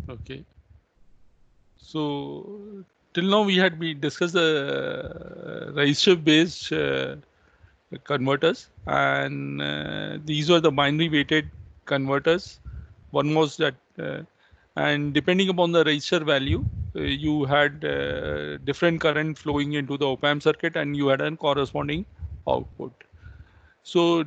Okay. So till now we discussed the resistor based converters, and these were the binary weighted converters. One was that, and depending upon the resistor value, you had different current flowing into the op-amp circuit, and you had a corresponding output. So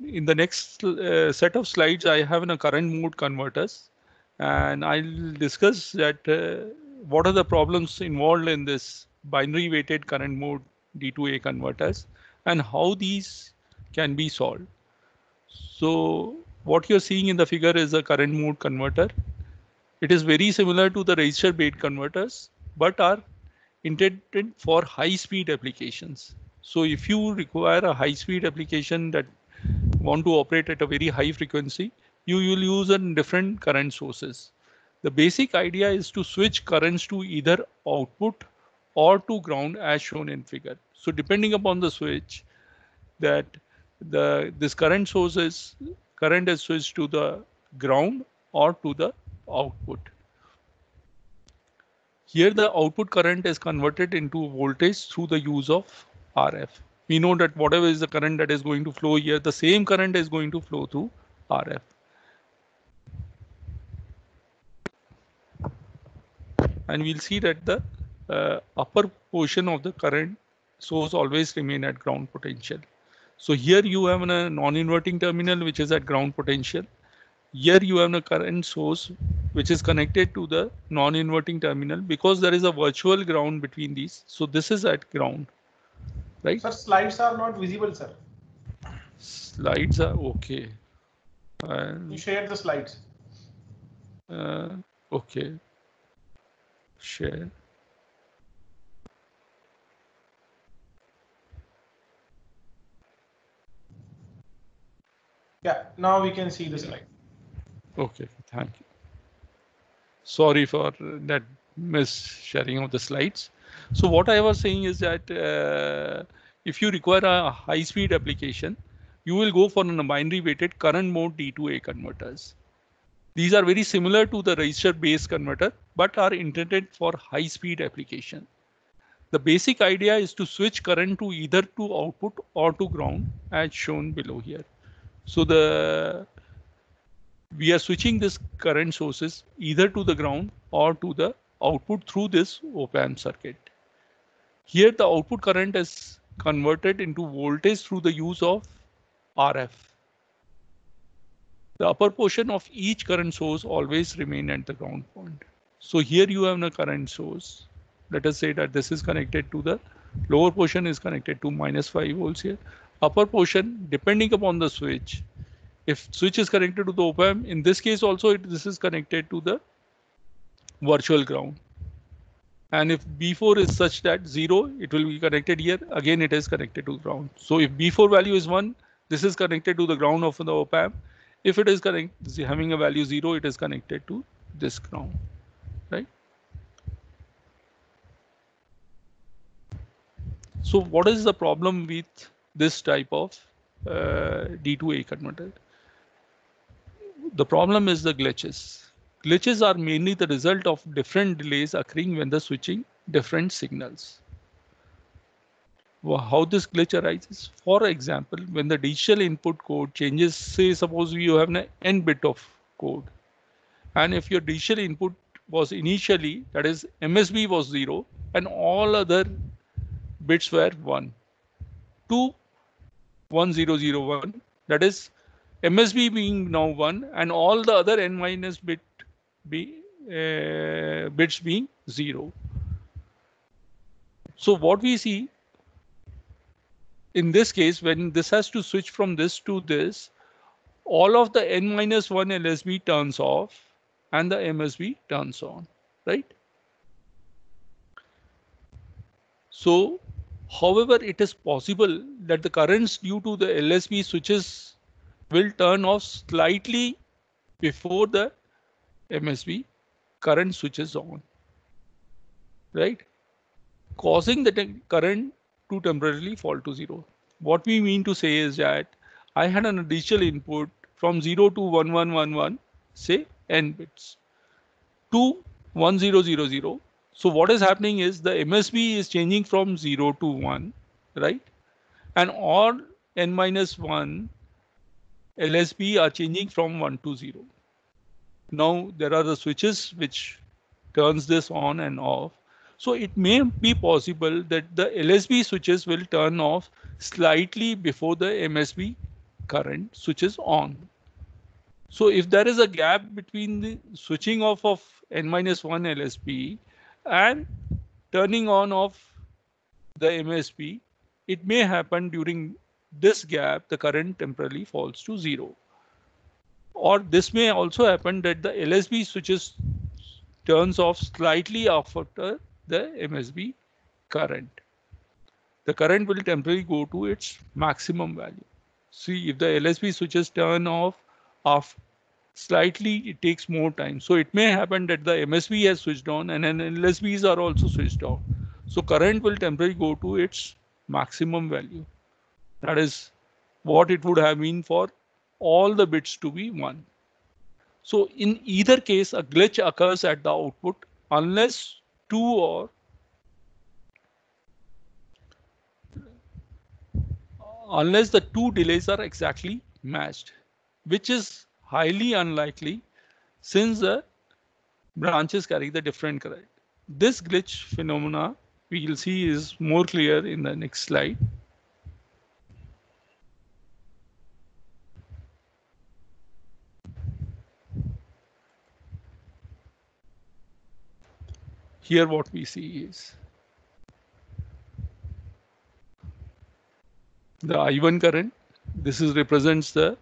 in the next set of slides, I have a current mode converters, and I'll discuss that what are the problems involved in this binary weighted current mode D2A converters and how these can be solved. So what you're seeing in the figure is a current mode converter. It is very similar to the resistor based converters, but are intended for high speed applications. So if you require a high speed application that want to operate at a very high frequency, you will use a different current sources. The basic idea is to switch currents to either output or to ground as shown in figure. So depending upon the switch, that this current is switched to the ground or to the output. Here the output current is converted into voltage through the use of RF. We know that whatever is the current that is going to flow here, the same current is going to flow through RF. And we'll see that the upper portion of the current source always remain at ground potential. So here you have a non-inverting terminal which is at ground potential. Here you have a current source which is connected to the non-inverting terminal because there is a virtual ground between these. So this is at ground, right? Sir, slides are not visible, sir. Slides are okay. You share the slides. Okay. Share. Yeah, now we can see the slide. Okay, thank you. Sorry for that mis-sharing of the slides. So what I was saying is that if you require a high-speed application, you will go for a binary weighted current mode D2A converters. These are very similar to the resistor-based converter, but are intended for high-speed application. The basic idea is to switch current to either to output or to ground, as shown below here. So we are switching this current sources either to the ground or to the output through this op-amp circuit. Here the output current is converted into voltage through the use of RF. The upper portion of each current source always remain at the ground point. So here you have a current source. Let us say that this is connected to the lower portion is connected to -5 volts here. Upper portion, depending upon the switch, if switch is connected to the op-amp, in this case also this is connected to the virtual ground. And if B4 is such that 0, it will be connected here. Again, it is connected to ground. So if B4 value is 1, this is connected to the ground of the op-amp. If it is having a value 0, it is connected to this ground, right? So what is the problem with this type of D2A converter? The problem is the glitches. Glitches are mainly the result of different delays occurring when the switching different signals. Well, how this glitch arises? For example, when the digital input code changes, say suppose you have an n bit of code, and if your digital input was initially, that is MSB was 0 and all other bits were 1 to 1001, that is MSB being now 1 and all the other n minus bits being 0. So what we see in this case, when this has to switch from this to this, all of the n minus 1 LSB turns off and the MSB turns on, right? So, however, it is possible that the currents due to the LSB switches will turn off slightly before the MSB current switches on, right? Causing the current to temporarily fall to 0. What we mean to say is that I had an digital input from 0 to 1111, say n bits. to 1000. So what is happening is the MSB is changing from 0 to 1, right? And all n-1 LSB are changing from 1 to 0. Now there are the switches which turns this on and off. So it may be possible that the LSB switches will turn off slightly before the MSB current switches on. So if there is a gap between the switching off of n-1 LSB and turning on of the MSB, it may happen during this gap, the current temporarily falls to 0. Or this may also happen that the LSB switches turns off slightly after the MSB current. The current will temporarily go to its maximum value. See, if the LSB switches turn off slightly, it takes more time. So it may happen that the MSB has switched on and then LSBs are also switched off. So current will temporarily go to its maximum value. That is what it would have been for all the bits to be 1. So in either case, a glitch occurs at the output unless the two delays are exactly matched, which is highly unlikely since the branches carry the different current. This glitch phenomena we will see is more clear in the next slide. Here what we see is the I1 current. This represents the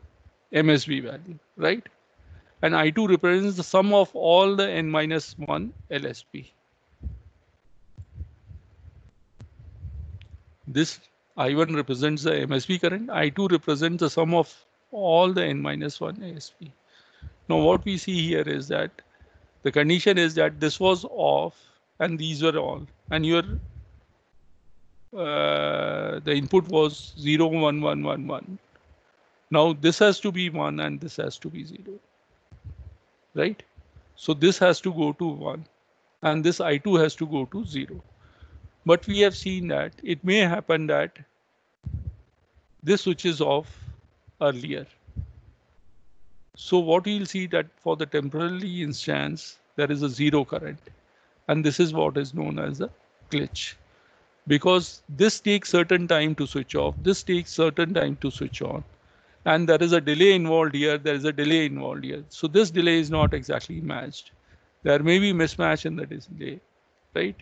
MSB value, right? And I2 represents the sum of all the n-1 LSB. This I1 represents the MSB current. I2 represents the sum of all the n-1 LSB. Now what we see here is that the condition is that this was off and these were on, and the input was 0, 1, 1, 1, 1. Now this has to be 1 and this has to be 0, right? So this has to go to 1 and this I2 has to go to 0. But we have seen that it may happen that this switches off earlier. So what we'll see that for the temporary instance, there is a 0 current. And this is what is known as a glitch. Because this takes certain time to switch off, this takes certain time to switch on. And there is a delay involved here, there is a delay involved here. So this delay is not exactly matched. There may be mismatch in the delay, right?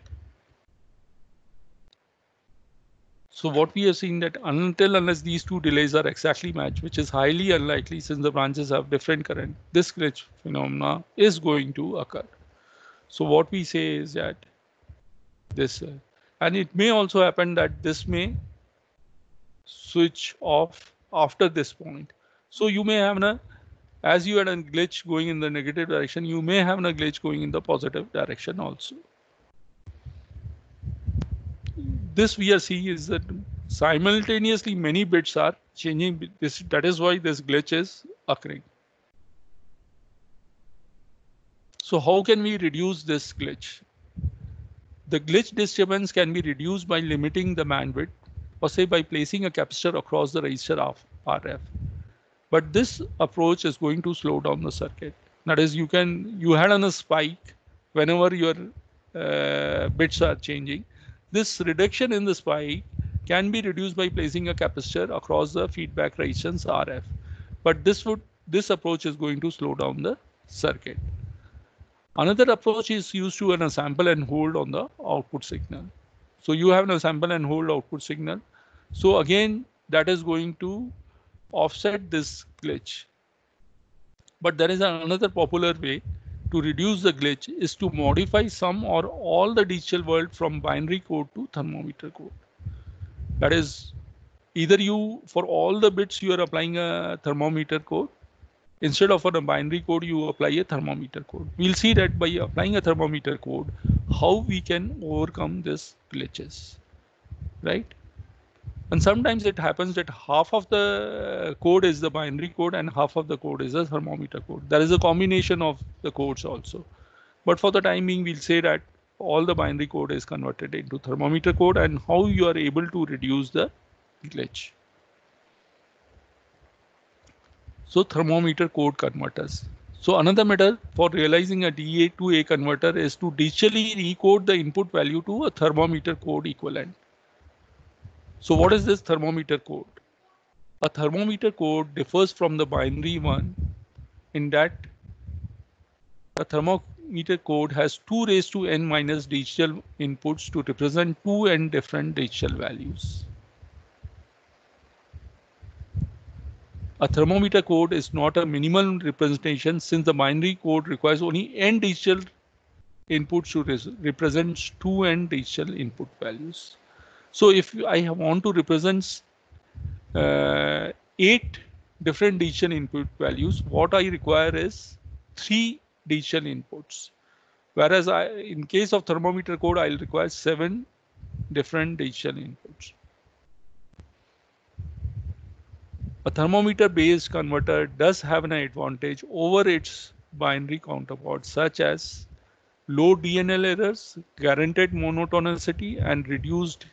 So what we have seen that unless these two delays are exactly matched, which is highly unlikely since the branches have different current, this glitch phenomena is going to occur. So what we say is that this, and it may also happen that this may switch off after this point. So you may have as you had a glitch going in the negative direction, you may have a glitch going in the positive direction also. This we are seeing is that simultaneously many bits are changing. That is why this glitch is occurring. So how can we reduce this glitch? The glitch disturbance can be reduced by limiting the bandwidth, or say by placing a capacitor across the resistor of RF. But this approach is going to slow down the circuit. That is, you had on a spike whenever your bits are changing. This reduction in the spike can be reduced by placing a capacitor across the feedback resistance RF. But this approach is going to slow down the circuit. Another approach is used to a sample and hold on the output signal. So you have a sample and hold output signal. So again, that is going to offset this glitch. But there is another popular way to reduce the glitch is to modify some or all the digital world from binary code to thermometer code. That is, either for all the bits you are applying a thermometer code. Instead of a binary code, you apply a thermometer code. We'll see that by applying a thermometer code, how we can overcome these glitches, right? And sometimes it happens that half of the code is the binary code and half of the code is a thermometer code. There is a combination of the codes also. But for the time being, we'll say that all the binary code is converted into thermometer code and how you are able to reduce the glitch. So thermometer code converters. So another method for realizing a DA to A converter is to digitally recode the input value to a thermometer code equivalent. So what is this thermometer code? A thermometer code differs from the binary one in that a thermometer code has 2 raised to n minus digital inputs to represent 2n different digital values. A thermometer code is not a minimal representation since the binary code requires only n digital inputs to represent 2n digital input values. So if I want to represent 8 different digital input values, what I require is 3 digital inputs. Whereas in case of thermometer code, I'll require 7 different digital inputs. A thermometer based converter does have an advantage over its binary counterpart, such as low DNL errors, guaranteed monotonicity, and reduced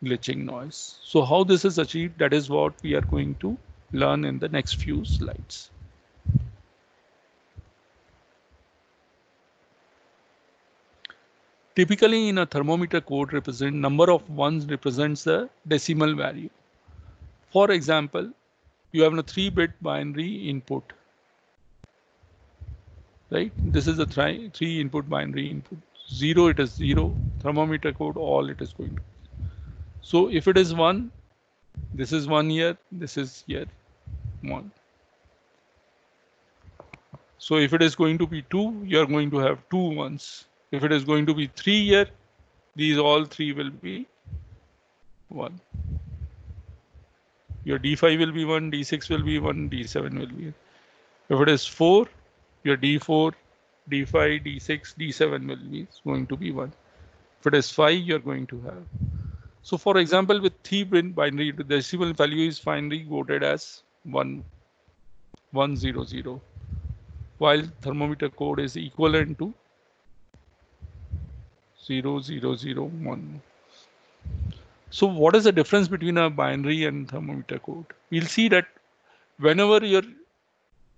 glitching noise. So how this is achieved, that is what we are going to learn in the next few slides. Typically in a thermometer code number of ones represents the decimal value. For example, you have a 3-bit binary input, right? This is a 3 input binary input. 0, it is 0. Thermometer code, all it is going to. So if it is 1, this is 1 here, this is here 1. So if it is going to be 2, you are going to have 2 ones. If it is going to be 3 here, these all 3 will be 1. Your D5 will be 1, D6 will be 1, D7 will be. If it is 4, your D4, D5, D6, D7 will be going to be 1. If it is 5, you're going to have. So for example, with 3-bit binary, the decimal value is finally coded as 1, 1, 0, 0, while thermometer code is equivalent to 0, 0, 0, 1. So what is the difference between a binary and thermometer code? We'll see that whenever your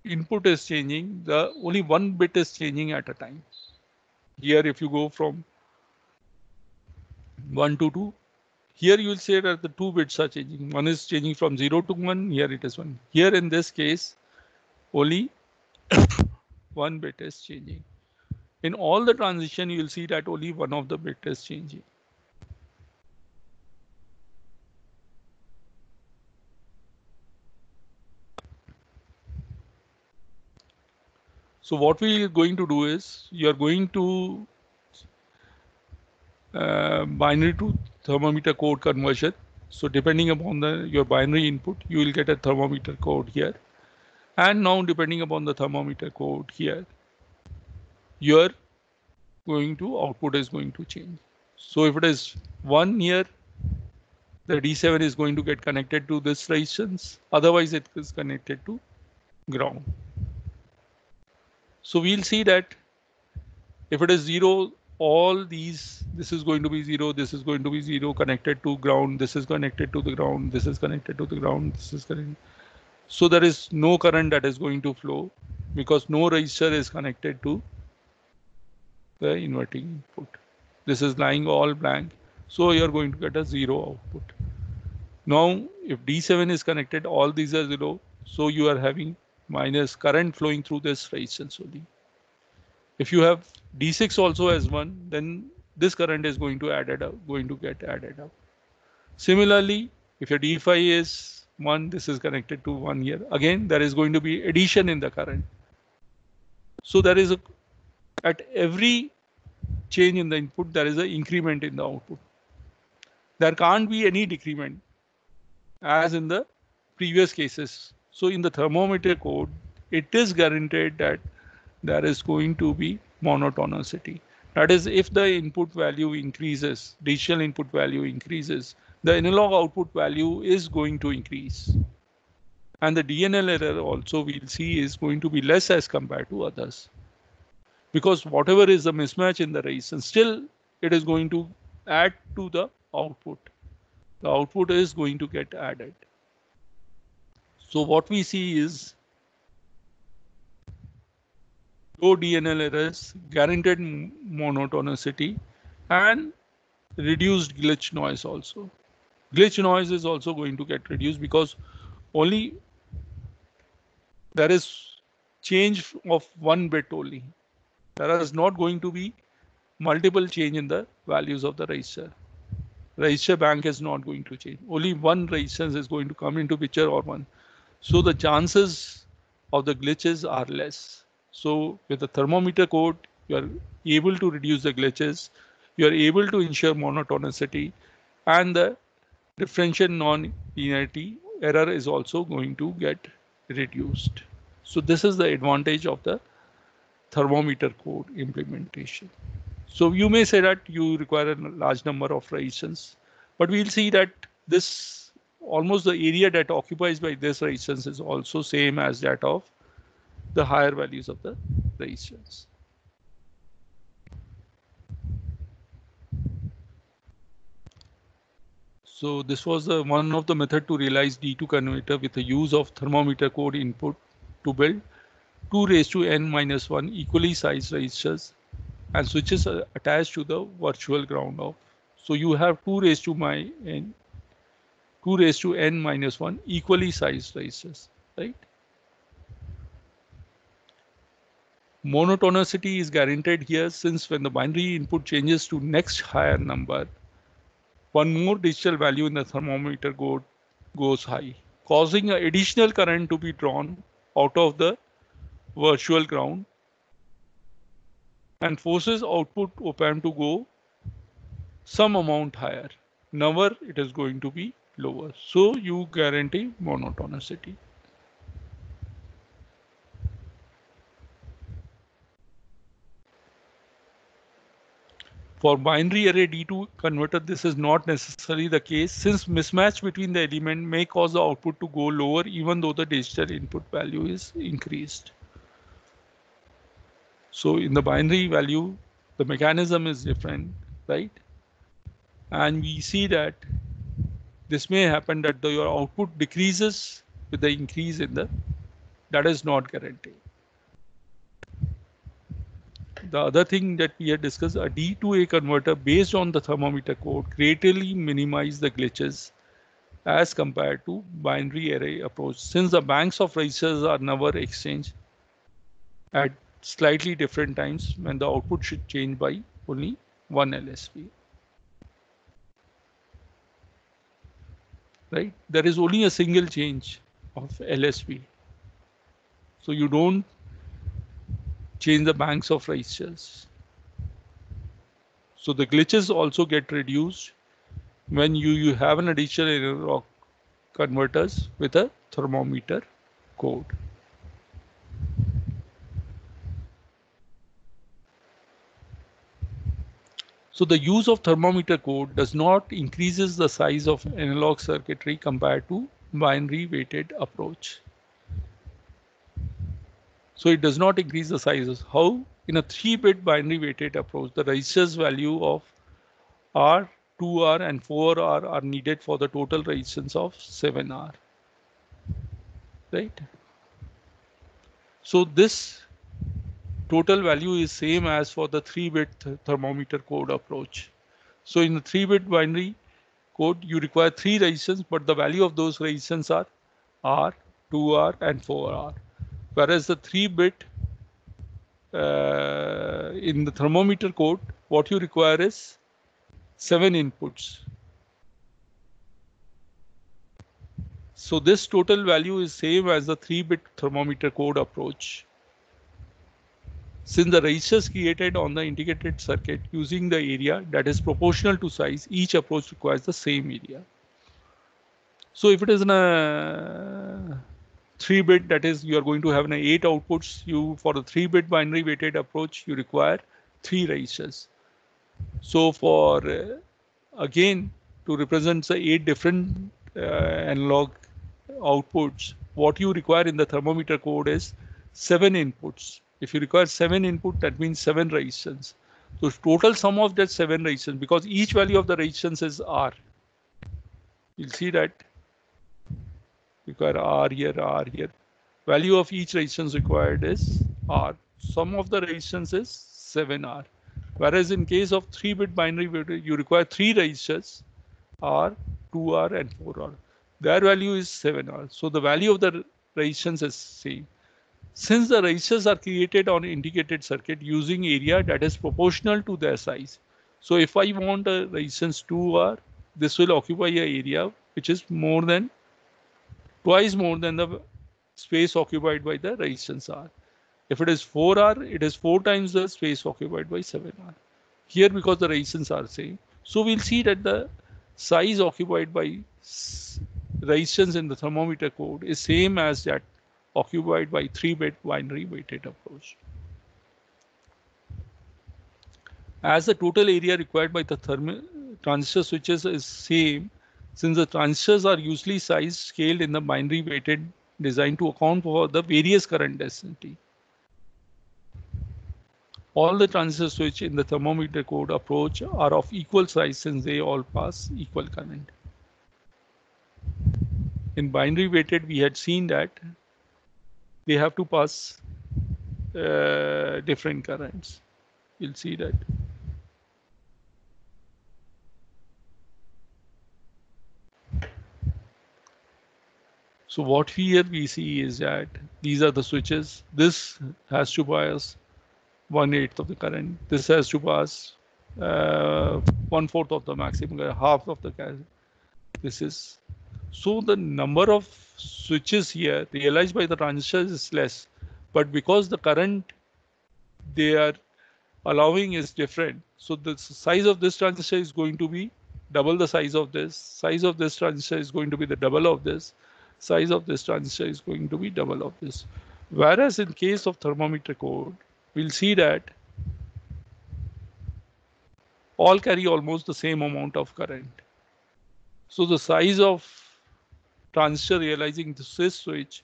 input is changing, the only 1 bit is changing at a time. Here, if you go from 1 to 2, here you will say that the 2 bits are changing. One is changing from 0 to 1, here it is 1. Here in this case, only 1 bit is changing. In all the transition, you will see that only one of the bit is changing. So what we are going to do is, you are going to binary to thermometer code conversion. So depending upon your binary input, you will get a thermometer code here. And now depending upon the thermometer code here, your output is going to change. So if it is 1 here, the D7 is going to get connected to this resistance. Otherwise it is connected to ground. So we'll see that if it is 0, all these, this is going to be 0, this is going to be 0 connected to ground, this is connected to the ground, this is connected to the ground, this is connected. So there is no current that is going to flow because no resistor is connected to the inverting input. This is lying all blank. So you're going to get a 0 output. Now, if D7 is connected, all these are 0. So you are having minus current flowing through this resistance only. If you have D6 also as 1, then this current is going to get added up. Similarly, if your D5 is 1, this is connected to 1 here. Again, there is going to be addition in the current. So there is at every change in the input, there is an increment in the output. There can't be any decrement as in the previous cases. So in the thermometer code, it is guaranteed that there is going to be monotonicity. That is, if the input value increases, digital input value increases, the analog output value is going to increase. And the DNL error also we'll see is going to be less as compared to others. because whatever is the mismatch in the resistance, still it is going to add to the output. The output is going to get added. So what we see is low DNL errors, guaranteed monotonicity, and reduced glitch noise also. Glitch noise is also going to get reduced because only there is change of one bit only. There is not going to be multiple change in the values of the resistor. Resistor bank is not going to change. Only one resistance is going to come into picture or one. So the chances of the glitches are less. So with the thermometer code, you are able to reduce the glitches. You are able to ensure monotonicity, and the differential non-linearity error is also going to get reduced. So this is the advantage of the thermometer code implementation. So you may say that you require a large number of resistance, but we'll see that this almost the area that occupies by this resistance is also same as that of the higher values of the resistance. So this was one of the method to realize D2 converter with the use of thermometer code input to build 2 raised to n minus 1 equally sized resistors and switches are attached to the virtual ground of. So you have 2 raised to n minus 1 equally sized resistors, right? Monotonicity is guaranteed here since when the binary input changes to next higher number, one more digital value in the thermometer goes high, causing an additional current to be drawn out of the virtual ground and forces output op-amp to go some amount higher. Never it is going to be lower. So you guarantee monotonicity. For binary array D2 converter, this is not necessarily the case since mismatch between the element may cause the output to go lower even though the digital input value is increased. So in the binary value, the mechanism is different, right? And we see that this may happen that your output decreases with the increase in the, that is not guaranteed. The other thing that we had discussed, a D2A converter based on the thermometer code greatly minimize the glitches as compared to binary array approach since the banks of resistors are never exchanged at slightly different times when the output should change by only one LSB. Right? There is only a single change of LSB. So you don't change the banks of resistors. So the glitches also get reduced when you have an additional analog converters with a thermometer code. So the use of thermometer code does not increases the size of analog circuitry compared to binary weighted approach. So it does not increase the sizes. How? In a 3-bit binary weighted approach, the resistors value of R, 2R and 4R are needed for the total resistance of 7R. Right? So this total value is same as for the 3-bit thermometer code approach. So in the 3-bit binary code, you require 3 resistors, but the value of those resistors are R, 2R and 4R. Whereas the 3-bit in the thermometer code, what you require is 7 inputs. So this total value is same as the 3-bit thermometer code approach. Since the resistors created on the integrated circuit using the area that is proportional to size, each approach requires the same area. So if it is in a 3-bit, that is you are going to have an 8 outputs. You for the 3-bit binary weighted approach, you require 3 resistors. So for again to represent the 8 different analog outputs, what you require in the thermometer code is 7 inputs. If you require 7 input, that means 7 resistance. So total sum of that 7 resistance, because each value of the resistance is R. You'll see that require R here, R here. Value of each resistance required is R. Sum of the resistance is 7R. Whereas in case of 3-bit binary, you require 3 resistors, R, 2R and 4R. Their value is 7R. So the value of the resistance is same. Since the resistors are created on integrated circuit using area that is proportional to their size. So if I want a resistance 2R, this will occupy an area which is twice more than the space occupied by the resistance R. If it is 4R, it is 4 times the space occupied by 7R. Here, because the resistance are same, so we'll see that the size occupied by resistance in the thermometer code is same as that occupied by 3-bit binary weighted approach. As the total area required by the transistor switches is same, since the transistors are usually size scaled in the binary weighted design to account for the various current density. All the transistor switch in the thermometer code approach are of equal size since they all pass equal current. In binary weighted, we had seen that they have to pass different currents. You'll see that. So what here we see is that these are the switches. This has to pass 1/8 of the current. This has to pass 1/4 of the maximum, half of the current. This is so the number of switches here realized by the transistors is less, but because the current they are allowing is different, so the size of this transistor is going to be double the size of this. Size of this transistor is going to be the double of this. Size of this transistor is going to be double of this. Whereas in case of thermometer code, we'll see that all carry almost the same amount of current. So the size of transistor realizing this switch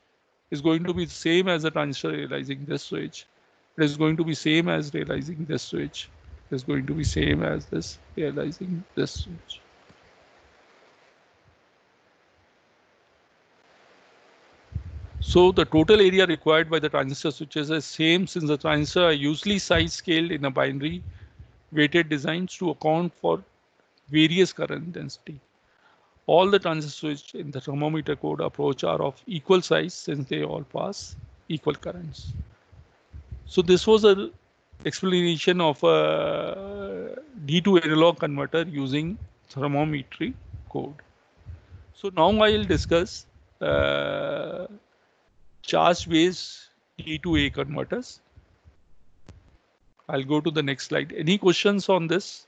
is going to be the same as the transistor realizing this switch. It is going to be same as realizing this switch. It is going to be same as this realizing this switch. So the total area required by the transistor switches is same since the transistors are usually size scaled in a binary weighted designs to account for various current density. All the transistor switches in the thermometer code approach are of equal size since they all pass equal currents. So this was an explanation of a D2 analog converter using thermometry code. So now I will discuss charge-based D2A converters. I'll go to the next slide. Any questions on this?